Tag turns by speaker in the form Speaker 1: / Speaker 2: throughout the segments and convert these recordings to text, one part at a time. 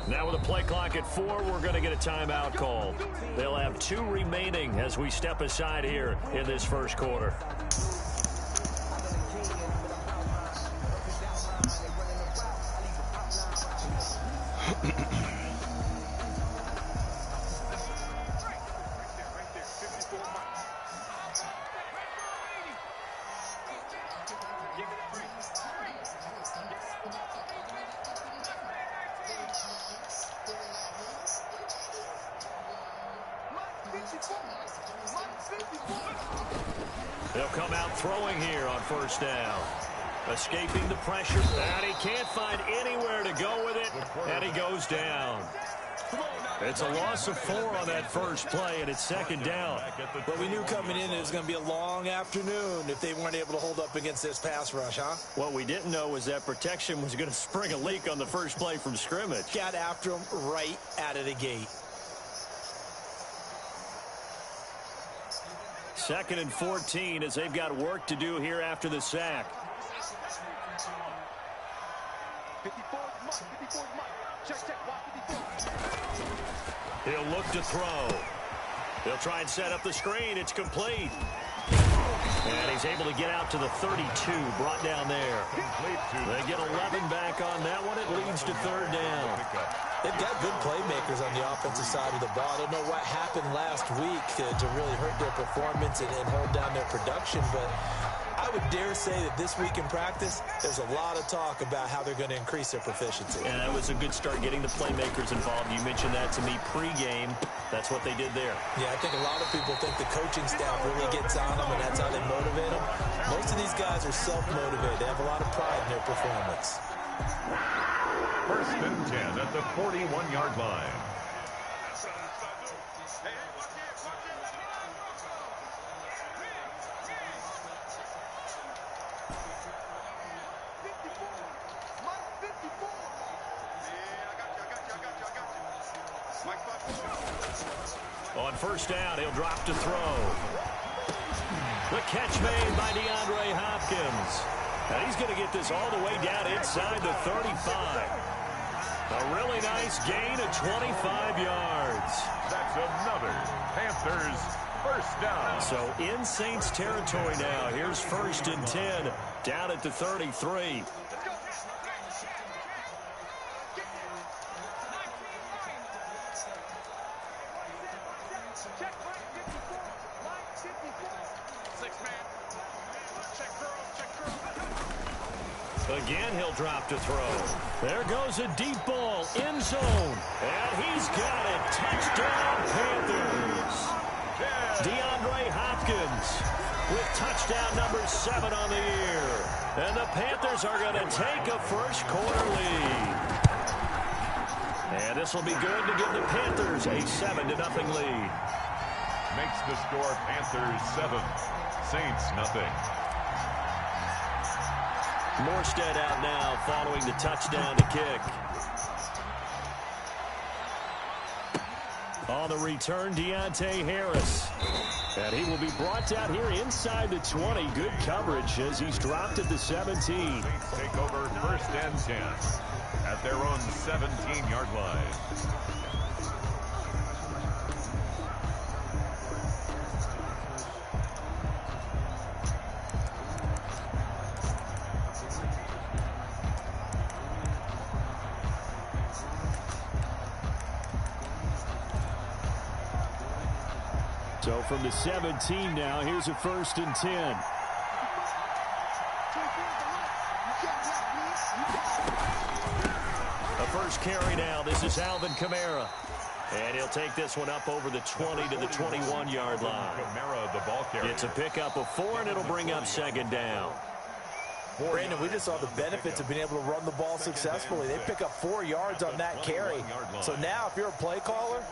Speaker 1: Now with a play clock at 4, we're going to get a timeout call. They'll have 2 remaining as we step aside here in this first quarter. They'll come out throwing here on first down. Escaping the pressure, and he can't find anywhere to go with it, and he goes down. It's a loss of 4 on that first play, and it's second down.
Speaker 2: But we knew coming in it was going to be a long afternoon if they weren't able to hold up against this pass rush, huh?
Speaker 1: What we didn't know was that protection was going to spring a leak on the first play from scrimmage.
Speaker 2: Got after him right out of the gate.
Speaker 1: Second and 14 as they've got work to do here after the sack. He'll look to throw. He'll try and set up the screen. It's complete. And he's able to get out to the 32, brought down there. They get 11 back on that one. It leads to third down.
Speaker 2: They've got good playmakers on the offensive side of the ball. I don't know what happened last week to really hurt their performance and hold down their production, but I would dare say that this week in practice, there's a lot of talk about how they're going to increase their proficiency.
Speaker 1: And that was a good start getting the playmakers involved. You mentioned that to me pregame. That's what they did there.
Speaker 2: Yeah, I think a lot of people think the coaching staff really gets on them, and that's how they motivate them. Most of these guys are self-motivated. They have a lot of pride in their performance.
Speaker 3: First and 10 at the 41-yard line.
Speaker 1: On first down, he'll drop to throw. The catch made by DeAndre Hopkins. And he's going to get this all the way down inside the 35. A really nice gain of 25 yards.
Speaker 3: That's another Panthers first down.
Speaker 1: So in Saints territory now. Here's first and 10 down at the 33. Again, he'll drop to throw. There goes a deep ball, end zone. And he's got it. Touchdown, Panthers. DeAndre Hopkins with touchdown number 7 on the year. And the Panthers are going to take a first quarter lead. And this will be good to give the Panthers a 7-0 lead.
Speaker 3: Makes the score Panthers 7, Saints nothing.
Speaker 1: Morstead out now following the touchdown to kick. On the return, Deontay Harris. And he will be brought down here inside the 20. Good coverage as he's dropped at the 17.
Speaker 3: Saints take over first and 10 at their own 17-yard line.
Speaker 1: So from the 17 now, here's a first and 10. A first carry now. This is Alvin Kamara. And he'll take this one up over the 20 to the 21-yard line.
Speaker 3: Kamara, the ball carrier.
Speaker 1: It's a pickup of 4, and it'll bring up second down.
Speaker 2: Brandon, we just saw the benefits of being able to run the ball successfully. They pick up 4 yards on that carry. So now if you're a play caller,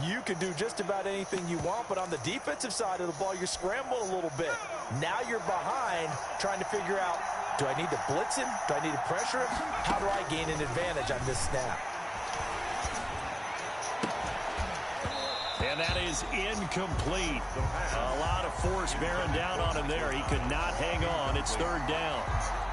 Speaker 2: you can do just about anything you want, but on the defensive side of the ball, you're scrambling a little bit. Now you're behind trying to figure out, do I need to blitz him? Do I need to pressure him? How do I gain an advantage on this snap?
Speaker 1: And that is incomplete. A lot of force bearing down on him there. He could not hang on. It's third down.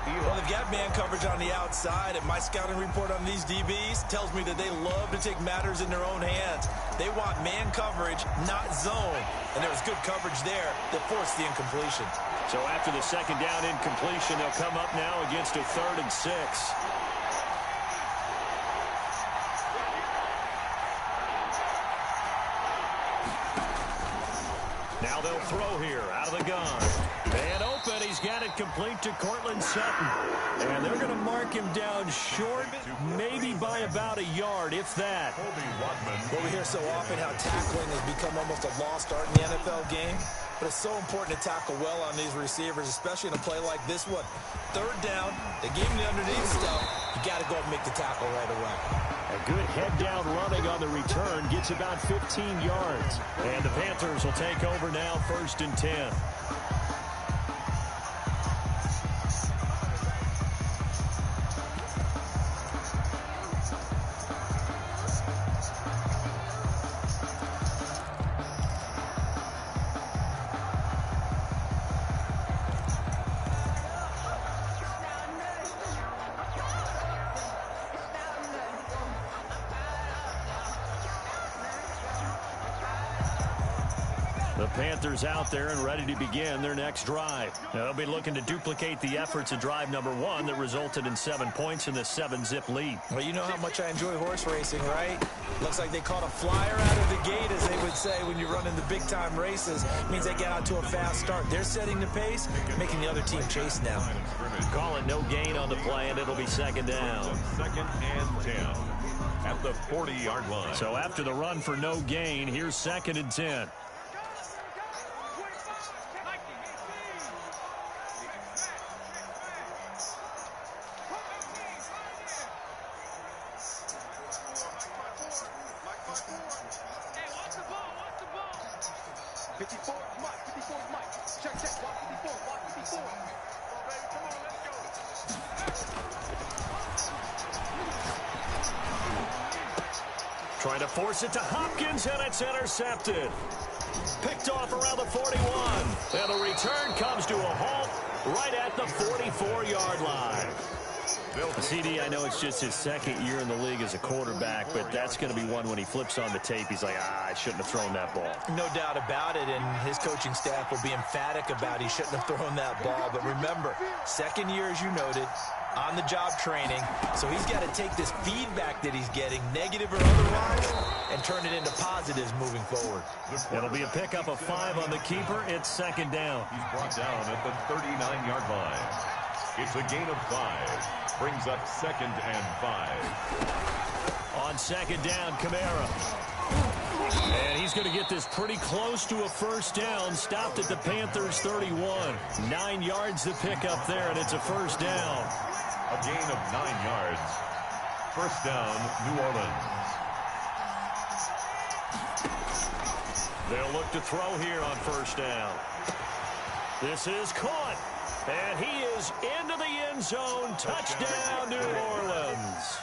Speaker 2: Well, they've got man coverage on the outside, and my scouting report on these DBs tells me that they love to take matters in their own hands. They want man coverage, not zone. And there was good coverage there that forced the incompletion.
Speaker 1: So after the second down incompletion, they'll come up now against a 3rd and 6. Now they'll throw here out of the gun. And open, he's got it complete to Courtland Sutton. And they're going to mark him down short, maybe by about a yard, if that.
Speaker 2: Well, we hear so often how tackling has become almost a lost art in the NFL game. But it's so important to tackle well on these receivers, especially in a play like this one. 3rd down, they gave him the underneath stuff. You got to go and make the tackle right away.
Speaker 1: A good head-down running on the return gets about 15 yards. And the Panthers will take over now, 1st and 10. The Panthers out there and ready to begin their next drive. They'll be looking to duplicate the efforts of drive number 1 that resulted in 7 points in the 7-zip lead.
Speaker 2: Well, you know how much I enjoy horse racing, right? Looks like they caught a flyer out of the gate, as they would say when you run in the big-time races. It means they get out to a fast start. They're setting the pace, making the other team chase now.
Speaker 1: Call it no gain on the play, and it'll be 2nd down.
Speaker 3: 2nd and 10 at the 40-yard line.
Speaker 1: So after the run for no gain, here's 2nd and 10. Trying to force it to Hopkins, and it's intercepted. Picked off around the 41. And the return comes to a halt right at the 44-yard line. CD, I know it's just his 2nd year in the league as a quarterback, but that's going to be one when he flips on the tape, he's like, I shouldn't have thrown that ball.
Speaker 2: No doubt about it, and his coaching staff will be emphatic about he shouldn't have thrown that ball. But remember, 2nd year, as you noted, on-the-job training, so he's got to take this feedback that he's getting, negative or otherwise, and turn it into positives moving forward.
Speaker 1: It'll be a pickup of 5 on the keeper. It's 2nd down.
Speaker 3: He's brought down at the 39-yard line. It's a gain of 5. Brings up 2nd and 5.
Speaker 1: On 2nd down, Kamara. And he's going to get this pretty close to a 1st down. Stopped at the Panthers' 31. 9 yards to pick up there, and it's a 1st down.
Speaker 3: A gain of 9 yards. 1st down, New Orleans.
Speaker 1: They'll look to throw here on 1st down. This is caught. And he is into the end zone. Touchdown, New Orleans.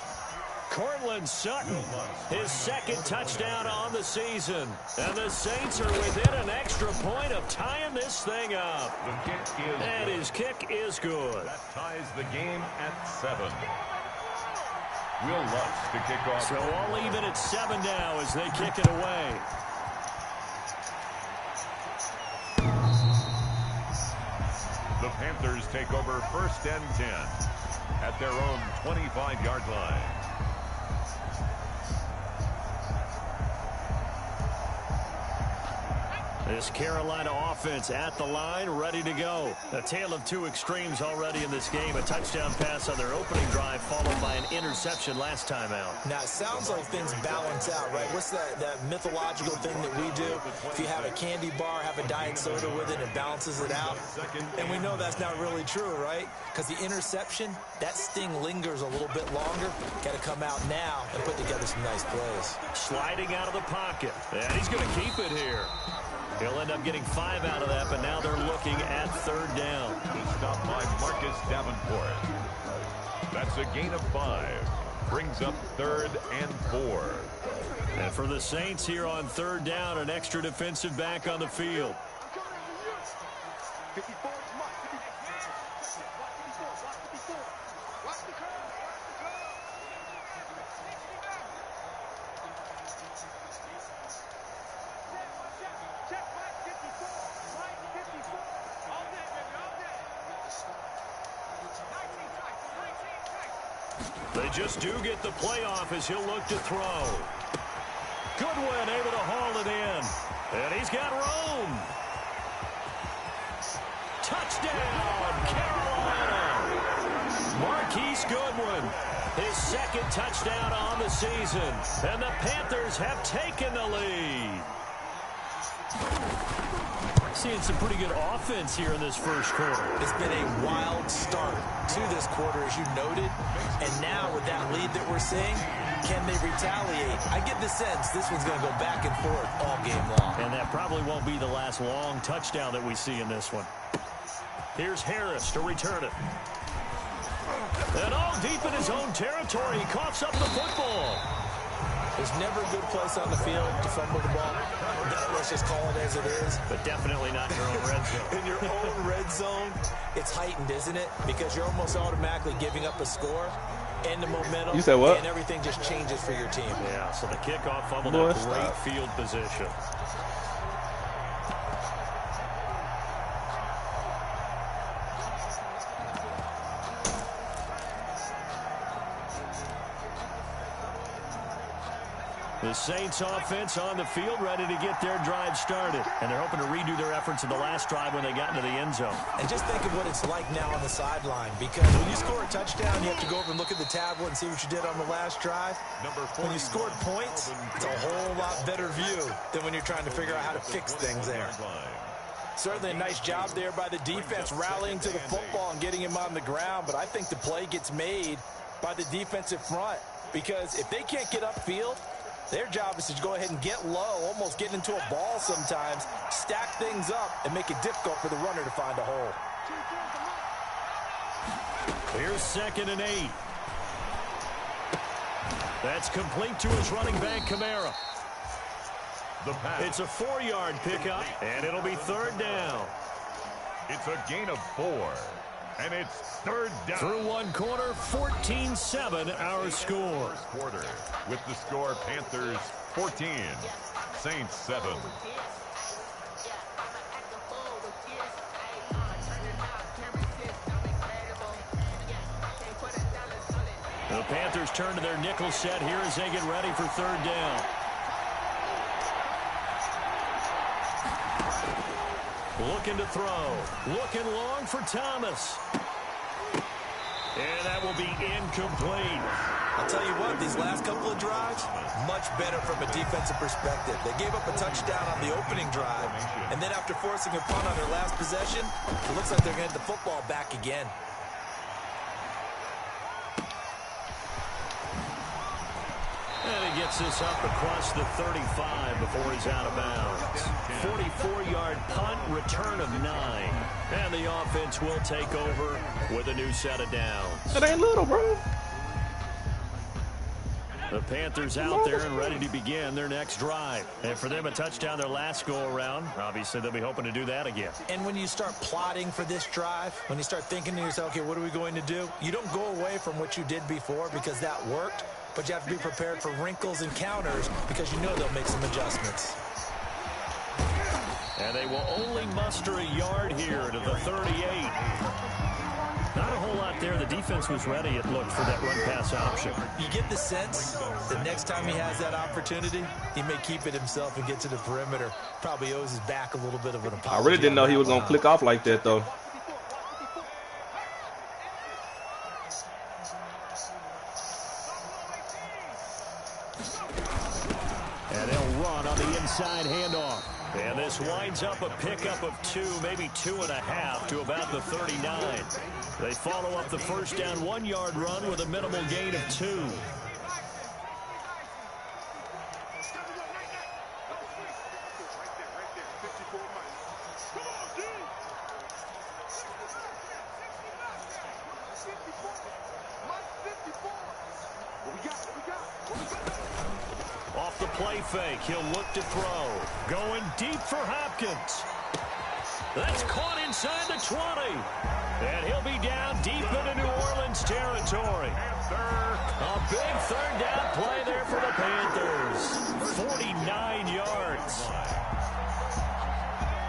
Speaker 1: Courtland Sutton, his 2nd touchdown on the season. And the Saints are within an extra point of tying this thing up.
Speaker 3: The kick is
Speaker 1: and
Speaker 3: good.
Speaker 1: His kick is good.
Speaker 3: That ties the game at 7. Will Lutz to kick off.
Speaker 1: So all even at 7 now as they kick it away.
Speaker 3: The Panthers take over 1st and 10 at their own 25-yard line.
Speaker 1: This Carolina offense at the line, ready to go. A tale of 2 extremes already in this game. A touchdown pass on their opening drive, followed by an interception last time out.
Speaker 2: Now, it sounds like things balance out, right? What's that mythological thing that we do? If you have a candy bar, have a diet soda with it, it balances it out. And we know that's not really true, right? Because the interception, that sting lingers a little bit longer. Got to come out now and put together some nice plays.
Speaker 1: Sliding out of the pocket. And he's going to keep it here. He'll end up getting 5 out of that, but now they're looking at 3rd down.
Speaker 3: Stopped by Marcus Davenport. That's a gain of 5. Brings up 3rd and 4.
Speaker 1: And for the Saints here on 3rd down, an extra defensive back on the field. They just do get the playoff as he'll look to throw. Goodwin able to haul it in. And he's got room. Touchdown, Carolina. Marquise Goodwin, his second touchdown on the season. And the Panthers have taken the lead. Seeing some pretty good offense here in this first quarter.
Speaker 2: It's been a wild start to this quarter, as you noted. And now with that lead that we're seeing, can they retaliate? I get the sense this one's going to go back and forth all game long.
Speaker 1: And that probably won't be the last long touchdown that we see in this one. Here's Harris to return it. And all deep in his own territory, he coughs up the football.
Speaker 2: There's never a good place on the field to fumble the ball. Let's just call it as it is.
Speaker 1: But definitely not in your own red zone.
Speaker 2: In your own red zone, it's heightened, isn't it? Because you're almost automatically giving up a score and the momentum.
Speaker 4: You said what?
Speaker 2: And everything just changes for your team.
Speaker 1: Yeah, so the kickoff fumbled a great field position. The Saints offense on the field, ready to get their drive started. And they're hoping to redo their efforts in the last drive when they got into the end zone.
Speaker 2: And just think of what it's like now on the sideline. Because when you score a touchdown, you have to go over and look at the tablet and see what you did on the last drive. When you scored points, it's a whole lot better view than when you're trying to figure out how to fix things there. Certainly a nice job there by the defense, rallying to the football and getting him on the ground. But I think the play gets made by the defensive front. Because if they can't get upfield, their job is to go ahead and get low, almost get into a ball sometimes, stack things up, and make it difficult for the runner to find a hole.
Speaker 1: Here's 2nd and 8. That's complete to his running back, Kamara. It's a 4-yard pickup, and it'll be 3rd down.
Speaker 3: It's a gain of 4, and it's 3rd down.
Speaker 1: Through one quarter, 14-7 our score.
Speaker 3: First quarter with the score Panthers 14, Saints 7.
Speaker 1: The Panthers turn to their nickel set here as they get ready for 3rd down. Looking to throw. Looking long for Thomas. And that will be incomplete.
Speaker 2: I'll tell you what, these last couple of drives, much better from a defensive perspective. They gave up a touchdown on the opening drive, and then after forcing a punt on their last possession, it looks like they're going to get the football back again.
Speaker 1: And he gets this up across the 35 before he's out of bounds. 44-yard punt, return of 9. And the offense will take over with a new set of downs.
Speaker 4: That ain't little, bro.
Speaker 1: The Panthers out there and ready to begin their next drive. And for them, a touchdown their last go-around. Obviously, they'll be hoping to do that again.
Speaker 2: And when you start plotting for this drive, when you start thinking to yourself, okay, what are we going to do? You don't go away from what you did before because that worked. But you have to be prepared for wrinkles and counters because you know they'll make some adjustments.
Speaker 1: And they will only muster a yard here to the 38. Not a whole lot there. The defense was ready, it looked, for that run-pass option.
Speaker 2: You get the sense that next time he has that opportunity, he may keep it himself and get to the perimeter. Probably owes his back a little bit of an apology.
Speaker 4: I really didn't know he was going to click off like that, though.
Speaker 1: And they'll run on the inside handoff. And this winds up a pickup of 2, maybe 2.5 to about the 39. They follow up the first down 1-yard run with a minimal gain of 2. Off the play fake, he'll look to throw. Going deep for Hopkins. That's caught inside the 20. And he'll be down deep into New Orleans territory. A big 3rd down play there for the Panthers. 49 yards.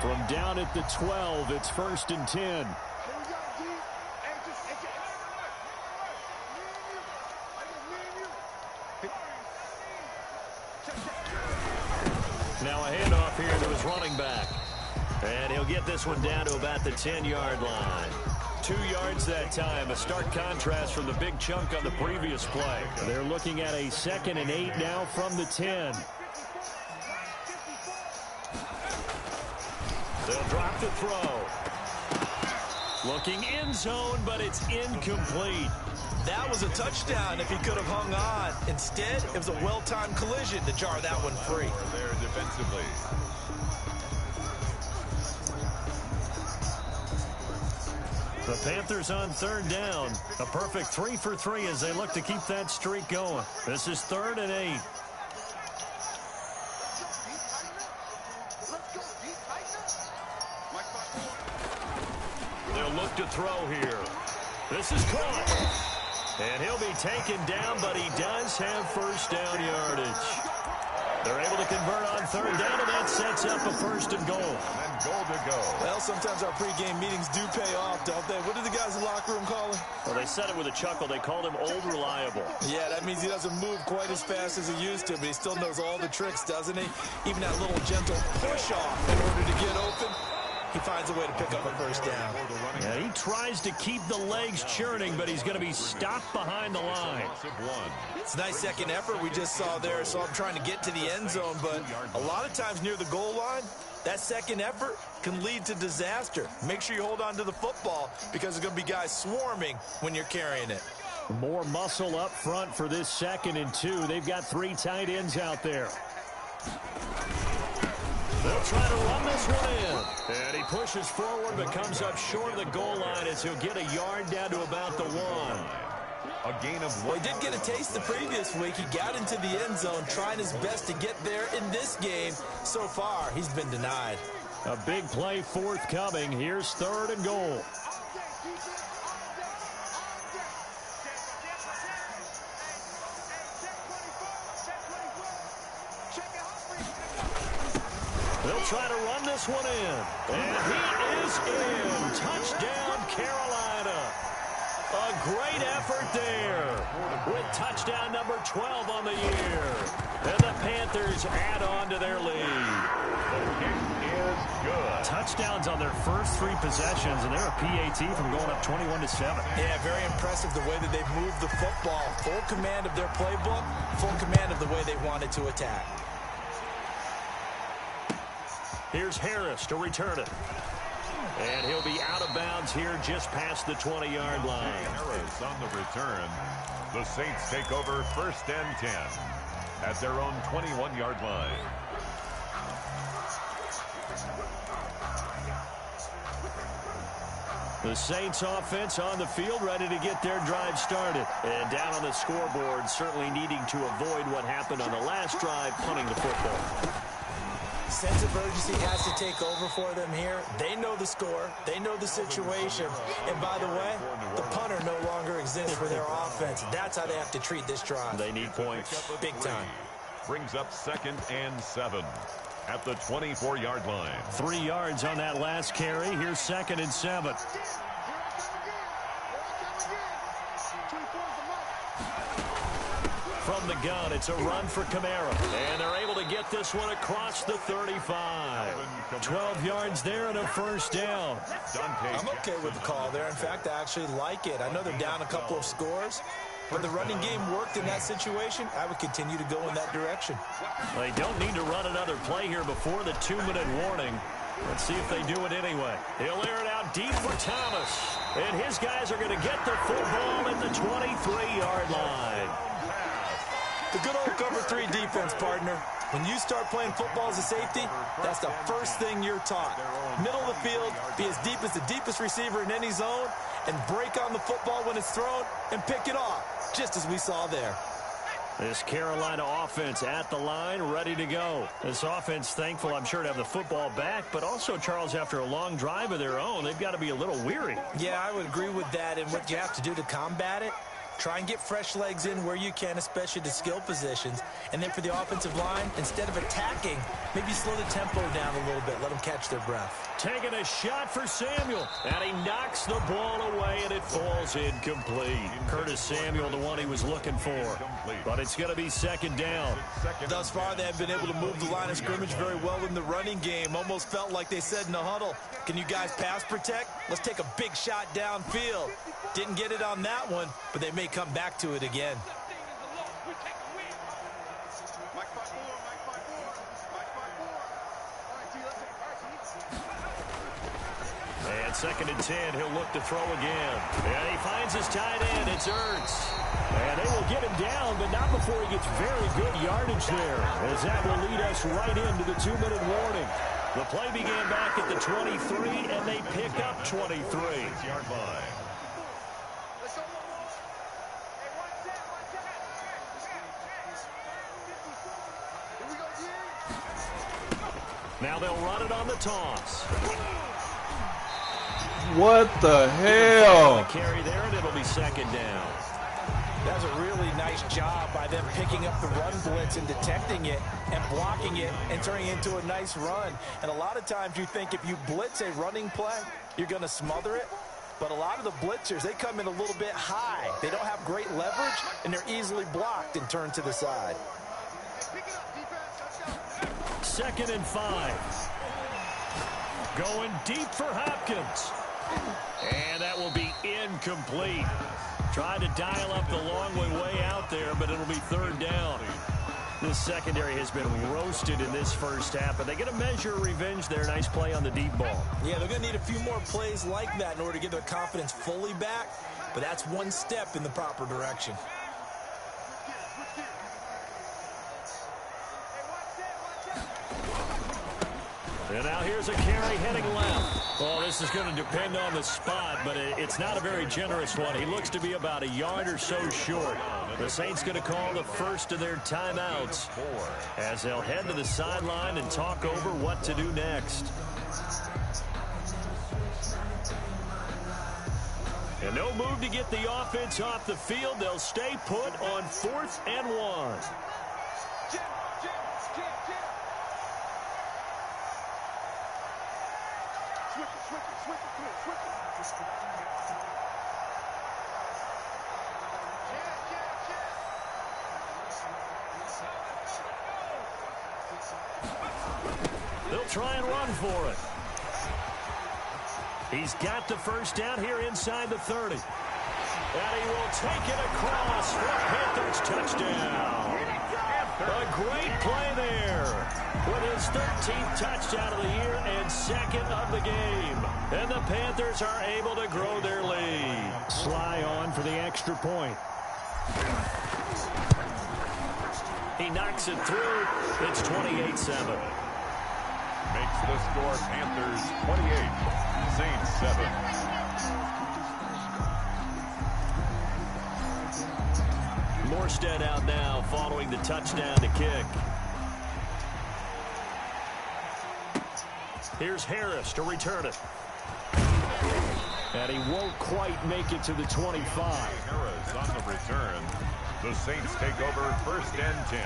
Speaker 1: From down at the 12, it's 1st and 10. Now a handoff here to his running back. And he'll get this one down to about the 10-yard line. 2 yards that time, a stark contrast from the big chunk on the previous play. They're looking at a 2nd and 8 now from the 10. They'll drop the throw. Looking end zone, but it's incomplete.
Speaker 2: That was a touchdown if he could have hung on. Instead, it was a well-timed collision to jar that one free.
Speaker 3: There defensively.
Speaker 1: The Panthers on 3rd down. A perfect 3 for 3 as they look to keep that streak going. This is 3rd and 8. They'll look to throw here. This is caught. And he'll be taken down, but he does have first down yardage. They're able to convert on 3rd down, and that sets up a 1st and goal.
Speaker 3: And goal to go.
Speaker 2: Well, sometimes our pregame meetings do pay off, don't they? What did the guys in the locker room call him?
Speaker 1: Well, they said it with a chuckle. They called him Old Reliable.
Speaker 2: Yeah, that means he doesn't move quite as fast as he used to, but he still knows all the tricks, doesn't he? Even that little gentle push-off in order to get open. He finds a way to pick up a 1st down.
Speaker 1: Yeah, he tries to keep the legs churning, but he's going to be stopped behind the line.
Speaker 2: It's a nice second effort we just saw there. So I'm trying to get to the end zone, but a lot of times near the goal line, that second effort can lead to disaster. Make sure you hold on to the football because there's going to be guys swarming when you're carrying it.
Speaker 1: More muscle up front for this 2nd and 2. They've got 3 tight ends out there. They'll try to run this one in. And he pushes forward but comes up short of the goal line as he'll get a yard down to about the 1.
Speaker 3: A gain of 1.
Speaker 2: Well, he did get a taste the previous week. He got into the end zone trying his best to get there in this game. So far, he's been denied.
Speaker 1: A big play forthcoming. Here's 3rd and goal. They'll try to run this one in. And he is in. Touchdown, Carolina. A great effort there with touchdown number 12 on the year. And the Panthers add on to their lead.
Speaker 3: The kick is good.
Speaker 1: Touchdowns on their first 3 possessions, and they're a PAT from going up 21-7.
Speaker 2: Yeah, very impressive the way that they've moved the football. Full command of their playbook, full command of the way they wanted to attack.
Speaker 1: Here's Harris to return it. And he'll be out of bounds here just past the 20-yard line.
Speaker 3: Harris on the return. The Saints take over 1st and 10 at their own 21-yard line.
Speaker 1: The Saints offense on the field, ready to get their drive started. And down on the scoreboard, certainly needing to avoid what happened on the last drive, punting the football.
Speaker 2: Sense of urgency has to take over for them here. They know the score. They know the situation. And by the way, the punter no longer exists for their offense. That's how they have to treat this drive.
Speaker 1: They need points.
Speaker 2: Big time.
Speaker 3: Brings up 2nd and 7 at the 24-yard line.
Speaker 1: 3 yards on that last carry. Here's 2nd and 7. From the gun, it's a run for Kamara. And they're able to get this one across the 35. 12 yards there and a 1st down.
Speaker 2: I'm okay with the call there. In fact, I actually like it. I know they're down a couple of scores, but the running game worked in that situation. I would continue to go in that direction.
Speaker 1: They don't need to run another play here before the 2-minute warning. Let's see if they do it anyway. He'll air it out deep for Thomas. And his guys are going to get the football at the 23-yard line.
Speaker 2: The good old cover 3 defense, partner. When you start playing football as a safety, that's the first thing you're taught. Middle of the field, be as deep as the deepest receiver in any zone, and break on the football when it's thrown and pick it off, just as we saw there.
Speaker 1: This Carolina offense at the line, ready to go. This offense, thankful, I'm sure, to have the football back, but also, Charles, after a long drive of their own, they've got to be a little weary.
Speaker 2: Yeah, I would agree with that, and what you have to do to combat it, Try and get fresh legs in where you can, especially the skill positions. And then for the offensive line, instead of attacking, maybe slow the tempo down a little bit. Let them catch their breath.
Speaker 1: Taking a shot for Samuel. And he knocks the ball away, and it falls incomplete. Curtis Samuel, the one he was looking for. But it's going to be second down.
Speaker 2: Thus far, they have been able to move the line of scrimmage very well in the running game. Almost felt like they said in the huddle, can you guys pass protect? Let's take a big shot downfield. Didn't get it on that one, but they may come back to it again.
Speaker 1: And second and 10, he'll look to throw again. And he finds his tight end. It's Ertz. And they will get him down, but not before he gets very good yardage there, as that will lead us right into the 2-minute warning. The play began back at the 23, and they pick up 23.
Speaker 3: Yard line.
Speaker 1: Now they'll run it on the toss.
Speaker 4: What the hell?
Speaker 1: Carry there, and it'll be second down.
Speaker 2: That's a really nice job by them picking up the run blitz and detecting it and blocking it and turning it into a nice run. And a lot of times you think if you blitz a running play, you're going to smother it. But a lot of the blitzers, they come in a little bit high. They don't have great leverage, and they're easily blocked and turned to the side.
Speaker 1: Second and 5. Going deep for Hopkins. And that will be incomplete. Tried to dial up the long way out there, but it'll be third down. This secondary has been roasted in this first half, but they get a measure of revenge there. Nice play on the deep ball.
Speaker 2: Yeah, they're going to need a few more plays like that in order to get their confidence fully back, but that's one step in the proper direction.
Speaker 1: And now here's a carry heading left. Well, this is going to depend on the spot, but it's not a very generous one. He looks to be about a yard or so short. The Saints going to call the first of their timeouts as they'll head to the sideline and talk over what to do next. And no move to get the offense off the field. They'll stay put on 4th and 1. They'll try and run for it. He's got the first down here inside the 30. And he will take it across for a Panthers touchdown. A great play there with his 13th touchdown of the year and second of the game. And the Panthers are able to grow their lead. Sly on for the extra point. He knocks it through. It's 28-7.
Speaker 3: Makes the score Panthers 28, Saints 7.
Speaker 1: Morstead out now following the touchdown to kick. Here's Harris to return it. And he won't quite make it to the 25.
Speaker 3: Harris on the return. The Saints take over 1st and 10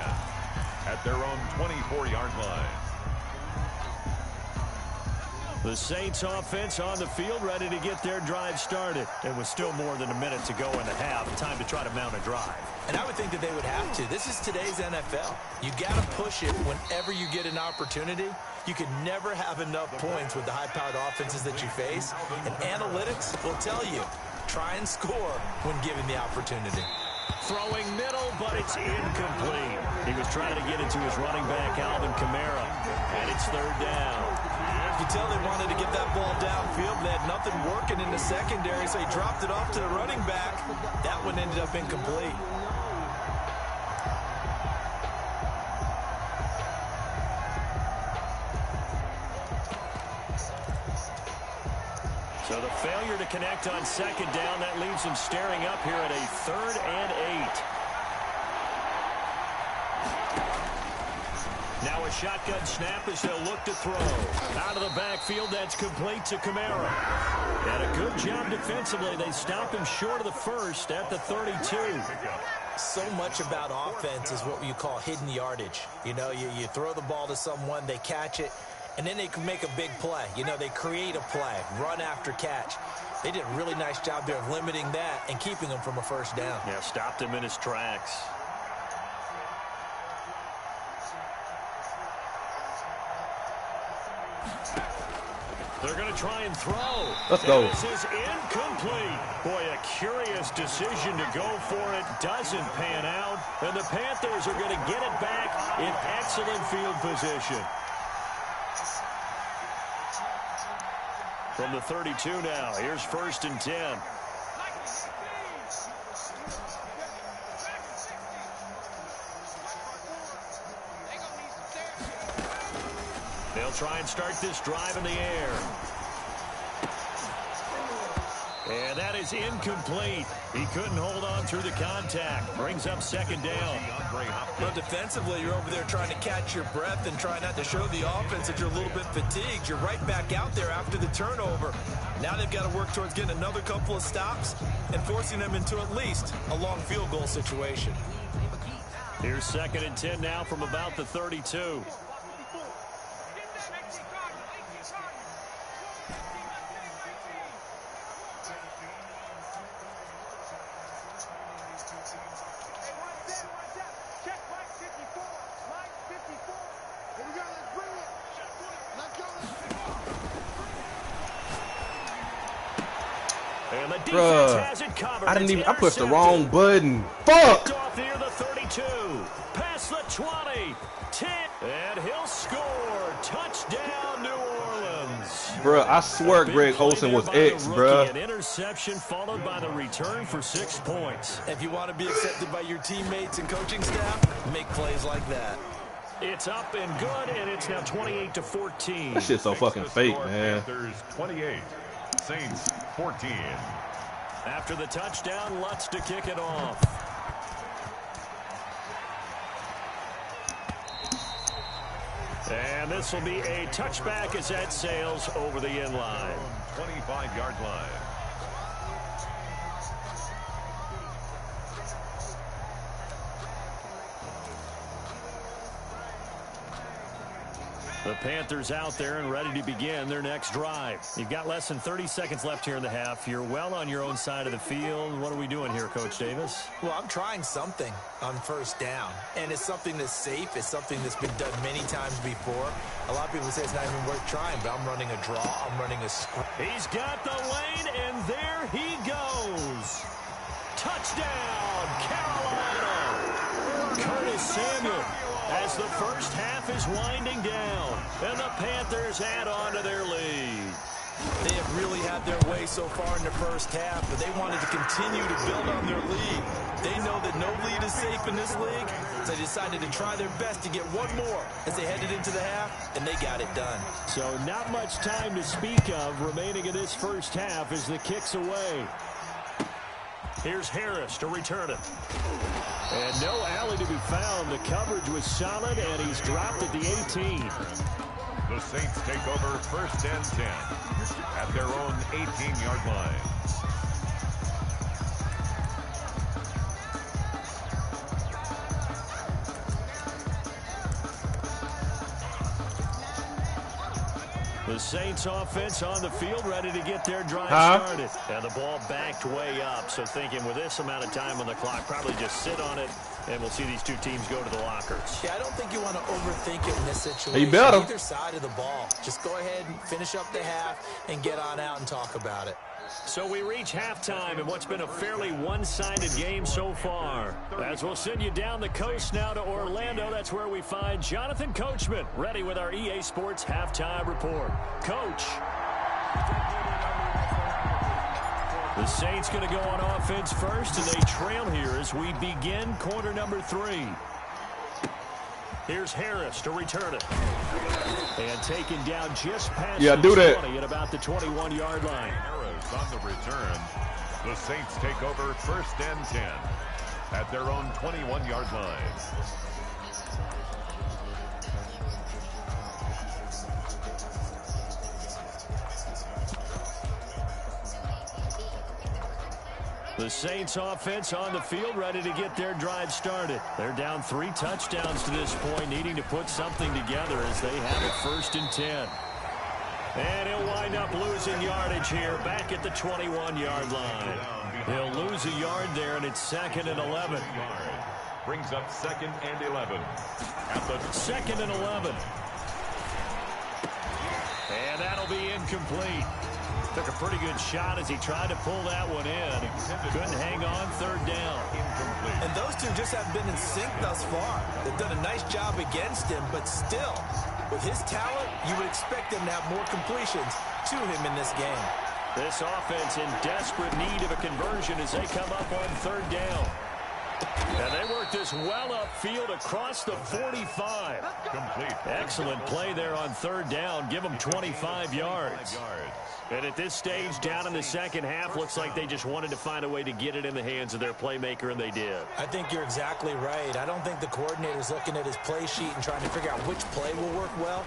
Speaker 3: at their own 24-yard line.
Speaker 1: The Saints offense on the field ready to get their drive started. And with still more than a minute to go in the half, time to try to mount a drive.
Speaker 2: And I would think that they would have to. This is today's NFL. You got to push it whenever you get an opportunity. You can never have enough points with the high-powered offenses that you face. And analytics will tell you, try and score when given the opportunity.
Speaker 1: Throwing middle, but it's incomplete. He was trying to get it to his running back, Alvin Kamara. And it's third down.
Speaker 2: You can tell they wanted to get that ball downfield. They had nothing working in the secondary, so he dropped it off to the running back. That one ended up incomplete.
Speaker 1: So the failure to connect on second down, that leaves them staring up here at a 3rd and 8. Now a shotgun snap as they'll look to throw. Out of the backfield, that's complete to Kamara. And a good job defensively. They stopped him short of the first at the 32.
Speaker 2: So much about offense is what you call hidden yardage. You know, you throw the ball to someone, they catch it, and then they can make a big play. You know, they create a play, run after catch. They did a really nice job there of limiting that and keeping him from a first down.
Speaker 1: Yeah, stopped him in his tracks. They're going to try and throw.
Speaker 4: Let's go.
Speaker 1: This is incomplete. Boy, a curious decision to go for it. Doesn't pan out. And the Panthers are going to get it back in excellent field position. From the 32 now, here's 1st and 10. They'll try and start this drive in the air. And that is incomplete. He couldn't hold on through the contact. Brings up 2nd down.
Speaker 2: But defensively, you're over there trying to catch your breath and try not to show the offense that you're a little bit fatigued. You're right back out there after the turnover. Now they've got to work towards getting another couple of stops and forcing them into at least a long field goal situation.
Speaker 1: Here's 2nd and 10 now from about the 32.
Speaker 4: Bruh, I pushed the wrong button. Fuck!
Speaker 1: Off near the 32, past the 20, 10, and he'll score. Touchdown, New Orleans.
Speaker 4: Bruh, I swear Greg Olsen was X, bruh.
Speaker 1: An interception followed by the return for 6 points.
Speaker 2: If you want to be accepted by your teammates and coaching staff, make plays like that.
Speaker 1: It's up and good, and it's now 28-14.
Speaker 4: That shit's so fucking fake, man.
Speaker 3: Panthers 28, Saints 14.
Speaker 1: After the touchdown, Lutz to kick it off. And this will be a touchback as that sails over the end line.
Speaker 3: 25-yard line.
Speaker 1: The Panthers out there and ready to begin their next drive. You've got less than 30 seconds left here in the half. You're well on your own side of the field. What are we doing here, Coach Davis?
Speaker 2: Well, I'm trying something on 1st down, and it's something that's safe. It's something that's been done many times before. A lot of people say it's not even worth trying, but I'm running a draw. I'm running a screen.
Speaker 1: He's got the lane, and there he goes. Touchdown, Carolina. Curtis Samuel. As the first half is winding down, and the Panthers add on to their lead.
Speaker 2: They have really had their way so far in the first half, but they wanted to continue to build on their lead. They know that no lead is safe in this league, so they decided to try their best to get one more as they headed into the half, and they got it done.
Speaker 1: So not much time to speak of remaining in this first half as the kick's away. Here's Harris to return it. And no alley to be found. The coverage was solid, and he's dropped at the 18.
Speaker 3: The Saints take over 1st and 10 at their own 18-yard line.
Speaker 1: The Saints offense on the field, ready to get their drive started. And the ball backed way up. So thinking with this amount of time on the clock, probably just sit on it, and we'll see these two teams go to the lockers.
Speaker 2: Yeah, I don't think you want to overthink it in this situation.
Speaker 4: You better.
Speaker 2: Either side of the ball. Just go ahead and finish up the half and get on out and talk about it.
Speaker 1: So we reach halftime in what's been a fairly one-sided game so far. As we'll send you down the coast now to Orlando, that's where we find Jonathan Coachman, ready with our EA Sports Halftime Report. Coach. The Saints going to go on offense first, and they trail here as we begin quarter number 3. Here's Harris to return it. And taken down just past the 20 at about the 21-yard line.
Speaker 3: On the return, the Saints take over 1st and 10 at their own 21-yard line.
Speaker 1: The Saints offense on the field, ready to get their drive started. They're down 3 touchdowns to this point, needing to put something together as they have it 1st and 10. And he'll wind up losing yardage here, back at the 21-yard line. He'll lose a yard there, and it's 2nd and 11.
Speaker 3: Brings up 2nd and 11. At the
Speaker 1: 2nd and 11. And that'll be incomplete. Took a pretty good shot as he tried to pull that one in. Couldn't hang on 3rd down.
Speaker 2: And those two just haven't been in sync thus far. They've done a nice job against him, but still, with his talent, you would expect him to have more completions to him in this game.
Speaker 1: This offense in desperate need of a conversion as they come up on 3rd down. And they work this well upfield across the 45.
Speaker 3: complete.
Speaker 1: Excellent play there on 3rd down. Give them 25 yards. And at this stage, down in the second half, looks like they just wanted to find a way to get it in the hands of their playmaker, and they did.
Speaker 2: I think you're exactly right. I don't think the coordinator's looking at his play sheet and trying to figure out which play will work well.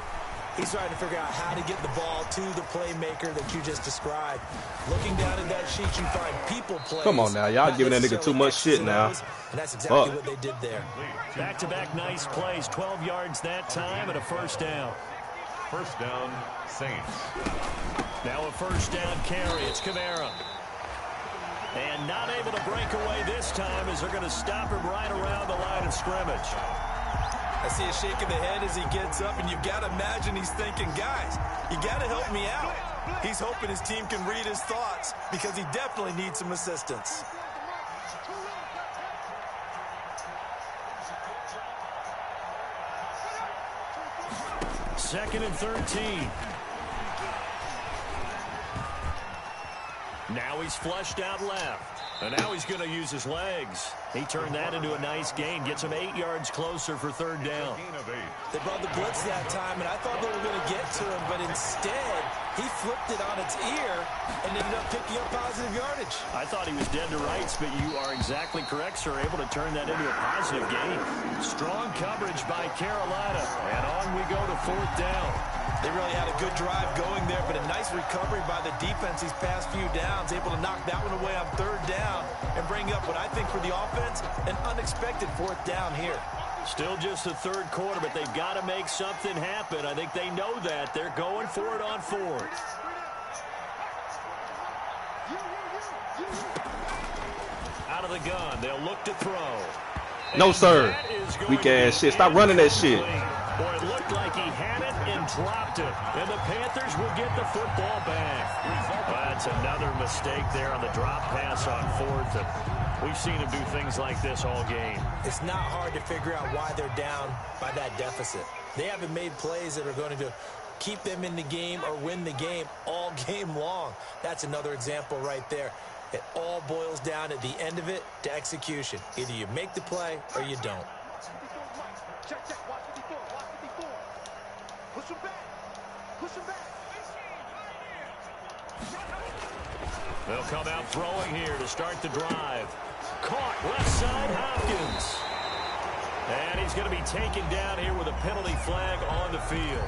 Speaker 2: He's trying to figure out how to get the ball to the playmaker that you just described. Looking down at that sheet, you find people plays.
Speaker 4: Come on now, y'all giving that nigga too much shit now.
Speaker 2: And that's exactly what they did there.
Speaker 1: Back-to-back nice plays, 12 yards that time and a 1st down.
Speaker 3: 1st down, Saints.
Speaker 1: Now a 1st down carry. It's Kamara. And not able to break away this time as they're going to stop him right around the line of scrimmage.
Speaker 2: I see a shake of the head as he gets up, and you've got to imagine he's thinking, guys, you got to help me out. He's hoping his team can read his thoughts because he definitely needs some assistance.
Speaker 1: Second and 13. Now he's flushed out left. And now he's going to use his legs. He turned that into a nice gain. Gets him 8 yards closer for 3rd down.
Speaker 2: They brought the blitz that time, and I thought they were going to get to him, but instead, he flipped it on its ear and ended up picking up positive yardage.
Speaker 1: I thought he was dead to rights, but you are exactly correct, sir. Able to turn that into a positive gain. Strong coverage by Carolina. And on we go to 4th down.
Speaker 2: They really had a good drive going there, but a nice recovery by the defense these past few downs, able to knock that one away on 3rd down and bring up what I think for the offense, an unexpected 4th down here.
Speaker 1: Still just the 3rd quarter, but they've got to make something happen. I think they know that. They're going for it on 4th. Out of the gun, they'll look to throw.
Speaker 4: No, sir. Weak ass shit. Stop running that shit.
Speaker 1: Boy, it looked like he had it and dropped it. And the Panthers will get the football back. That's another mistake there on the drop pass on 4th. We've seen him do things like this all game.
Speaker 2: It's not hard to figure out why they're down by that deficit. They haven't made plays that are going to keep them in the game or win the game all game long. That's another example right there. It all boils down at the end of it to execution. Either you make the play or you don't.
Speaker 1: They'll come out throwing here to start the drive. Caught left side, Hopkins. And he's going to be taken down here with a penalty flag on the field.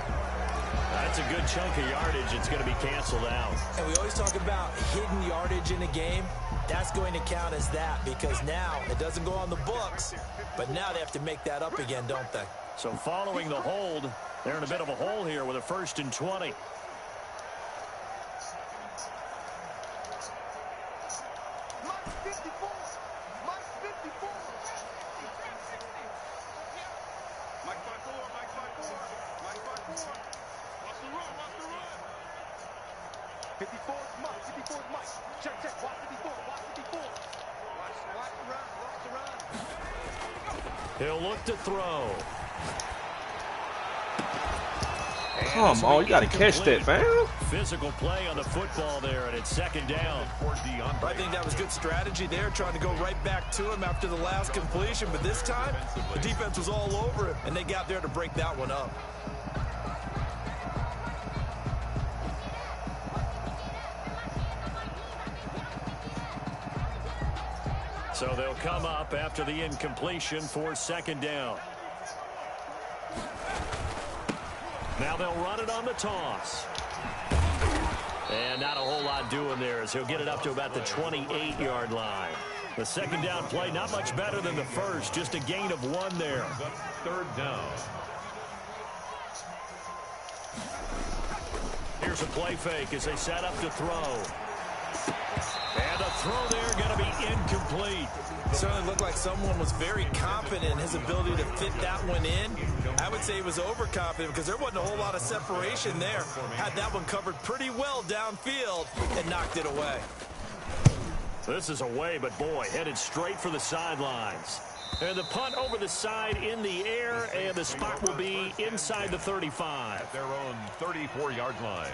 Speaker 1: That's a good chunk of yardage. It's going to be canceled out.
Speaker 2: And we always talk about hidden yardage in a game. That's going to count as that because now it doesn't go on the books, but now they have to make that up again, don't they?
Speaker 1: So following the hold, they're in a bit of a hole here with a 1st and 20. He'll look to throw.
Speaker 4: Come on, you got to catch that, man.
Speaker 1: Physical play on the football there, and it's 2nd down.
Speaker 2: I think that was good strategy there, trying to go right back to him after the last completion. But this time, the defense was all over him, and they got there to break that one up.
Speaker 1: So they'll come up after the incompletion for 2nd down. Now they'll run it on the toss. And not a whole lot doing there as he'll get it up to about the 28-yard line. The second down play, not much better than the first, just a gain of 1 there.
Speaker 3: Third down.
Speaker 1: Here's a play fake as they set up to throw. And the throw there going to be incomplete.
Speaker 2: Certainly looked like someone was very confident in his ability to fit that one in. I would say he was overconfident because there wasn't a whole lot of separation there. Had that one covered pretty well downfield and knocked it away.
Speaker 1: This is away, but boy, headed straight for the sidelines. And the punt over the side in the air, and the spot will be inside the 35.
Speaker 3: At their own 34-yard line.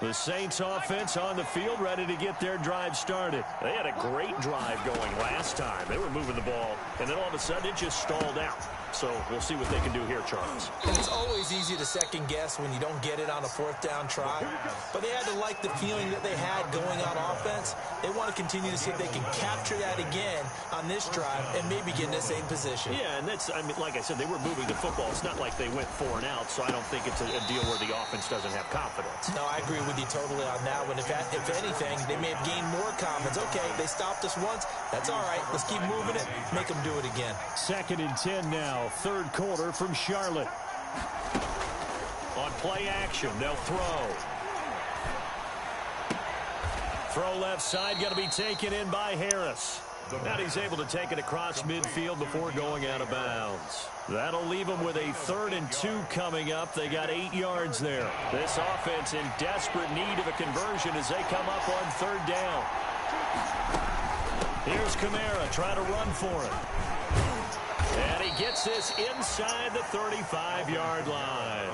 Speaker 1: The Saints offense on the field, ready to get their drive started. They had a great drive going last time. They were moving the ball, and then all of a sudden it just stalled out. So we'll see what they can do here, Charles.
Speaker 2: And it's always easy to second guess when you don't get it on a fourth down try. But they had to like the feeling that they had going on offense. They want to continue to see if they can capture that again on this drive and maybe get in the same position.
Speaker 1: Yeah, and that's, I mean, like I said, they were moving the football. It's not like they went 4 and out, so I don't think it's a deal where the offense doesn't have confidence.
Speaker 2: No, I agree with you totally on that one. If anything, they may have gained more confidence. Okay, they stopped us once. That's all right. Let's keep moving it. Make them do it again.
Speaker 1: 2nd and 10 now. Third quarter from Charlotte. On play action, they'll throw. Throw left side, going to be taken in by Harris. And he's able to take it across midfield before going out of bounds. That'll leave them with a 3rd and 2 coming up. They got 8 yards there. This offense in desperate need of a conversion as they come up on 3rd down. Here's Kamara trying to run for it. And he gets this inside the 35-yard line.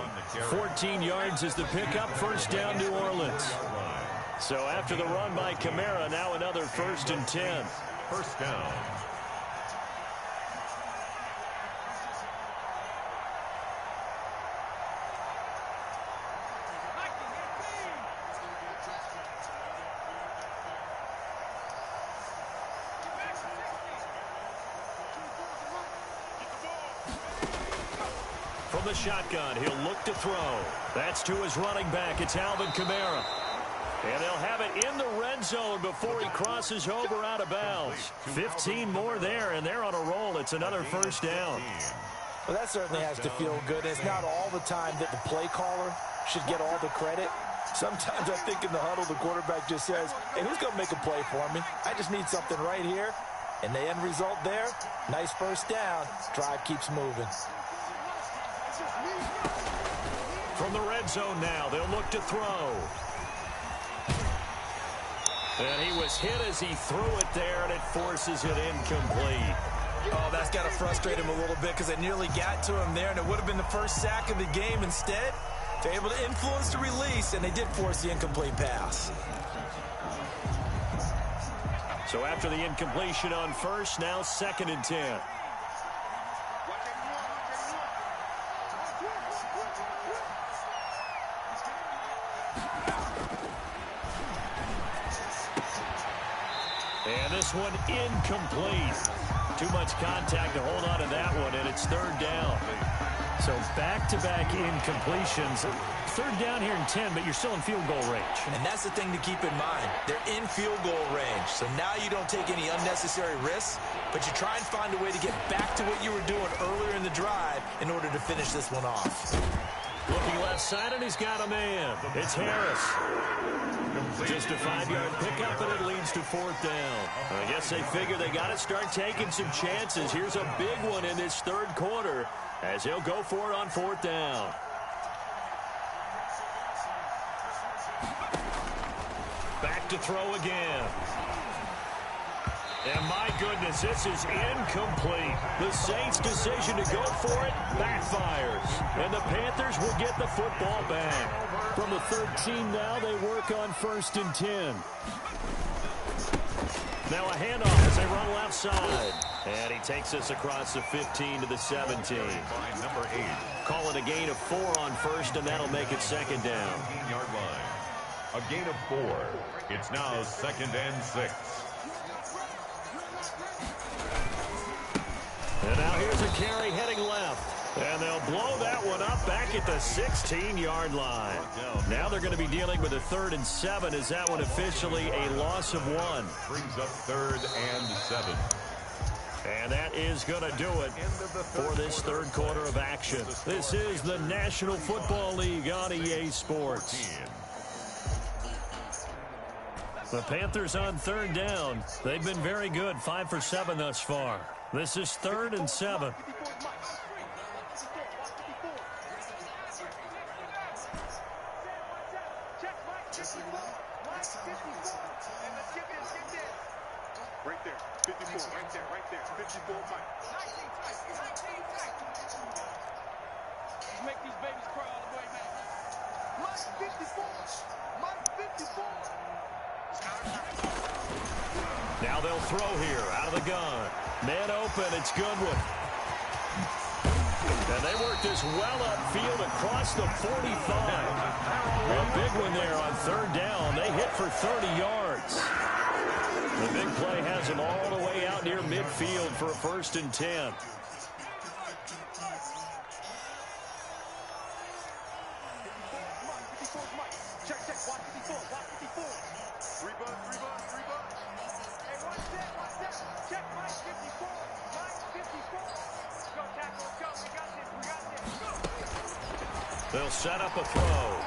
Speaker 1: 14 yards is the pickup. First down, New Orleans. So after the run by Kamara, now another 1st and 10.
Speaker 3: First down.
Speaker 1: From the shotgun, he'll look to throw. That's to his running back. It's Alvin Kamara. And they'll have it in the red zone before he crosses over out of bounds. 15 more there, and they're on a roll. It's another 1st down.
Speaker 2: Well, that certainly has to feel good. It's not all the time that the play caller should get all the credit. Sometimes I think in the huddle, the quarterback just says, hey, who's going to make a play for me? I just need something right here. And the end result there, nice 1st down. Drive keeps moving.
Speaker 1: From the red zone now, they'll look to throw. And he was hit as he threw it there, and it forces it incomplete.
Speaker 2: Oh, that's got to frustrate him a little bit because it nearly got to him there, and it would have been the first sack of the game. Instead, they're able to influence the release, and they did force the incomplete pass.
Speaker 1: So after the incompletion on first, now 2nd and 10. And this one incomplete. Too much contact to hold on to that one, and it's 3rd down. So back-to-back incompletions. 3rd down here in 10, but you're still in field goal range.
Speaker 2: And that's the thing to keep in mind. They're in field goal range. So now you don't take any unnecessary risks, but you try and find a way to get back to what you were doing earlier in the drive in order to finish this one off.
Speaker 1: Looking left side, and he's got a man. It's Harris. Just a 5-yard pickup, and it leads to 4th down. I guess they figure they got to start taking some chances. Here's a big one in this 3rd quarter as he'll go for it on 4th down. Back to throw again. And my goodness, this is incomplete. The Saints' decision to go for it backfires. And the Panthers will get the football back. From the 13 now, they work on 1st and 10. Now a handoff as they run left side. And he takes us across the 15 to the 17.
Speaker 3: Number 8.
Speaker 1: Call it a gain of 4 on first, and that'll make it 2nd down.
Speaker 3: 15-yard line. A gain of 4. It's now 2nd and 6.
Speaker 1: And now here's a carry heading left. And they'll blow that one up back at the 16-yard line. Now they're going to be dealing with a 3rd and 7. Is that one officially a loss of 1?
Speaker 3: Brings up 3rd and 7.
Speaker 1: And that is going to do it for this 3rd quarter of action. This is the National Football League on EA Sports. The Panthers on 3rd down. They've been very good, 5 for 7 thus far. This is 3rd and 7.
Speaker 5: Right there, 54, right there, 54, Mike. Make these babies cry all the way, man. Mike 54, Mike 54.
Speaker 1: Now they'll throw here out of the gun. Man open, it's Goodwin. And they work this well upfield across the 45. A big one there on 3rd down. They hit for 30 yards. The big play has them all the way out near midfield for a 1st and 10.
Speaker 5: Check, watch 54, watch 54. 3 bucks. Hey, watch that. Check, Mike 54, Mike 54. Go, tackle, go, we got this, go.
Speaker 1: They'll set up a throw.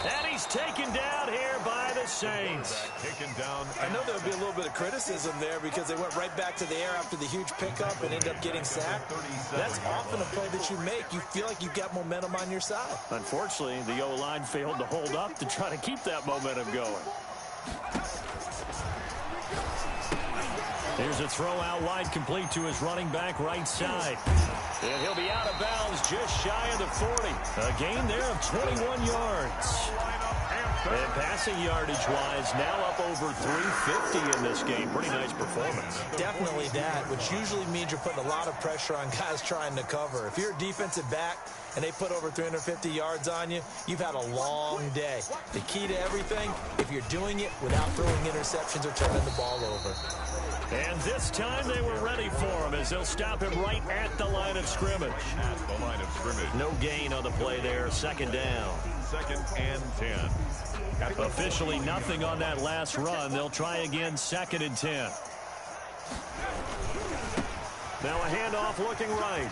Speaker 1: And he's taken down here by the Saints.
Speaker 3: Taken down.
Speaker 2: I know there'll be a little bit of criticism there because they went right back to the air after the huge pickup and ended up getting sacked. That's often a play that you make. You feel like you've got momentum on your side.
Speaker 1: Unfortunately, the O-line failed to hold up to try to keep that momentum going. Here's a throw out wide, complete to his running back right side. And he'll be out of bounds just shy of the 40. A gain there of 21 yards. And passing yardage-wise, now up over 350 in this game. Pretty nice performance.
Speaker 2: Definitely that, which usually means you're putting a lot of pressure on guys trying to cover. If you're a defensive back and they put over 350 yards on you, you've had a long day. The key to everything, if you're doing it without throwing interceptions or turning the ball over.
Speaker 1: And this time they were ready for him as they'll stop him right at the line of scrimmage.
Speaker 3: At the line of scrimmage.
Speaker 1: No gain on the play there. 2nd down.
Speaker 3: 2nd and 10.
Speaker 1: Officially nothing on that last run. They'll try again 2nd and 10. Now a handoff looking right.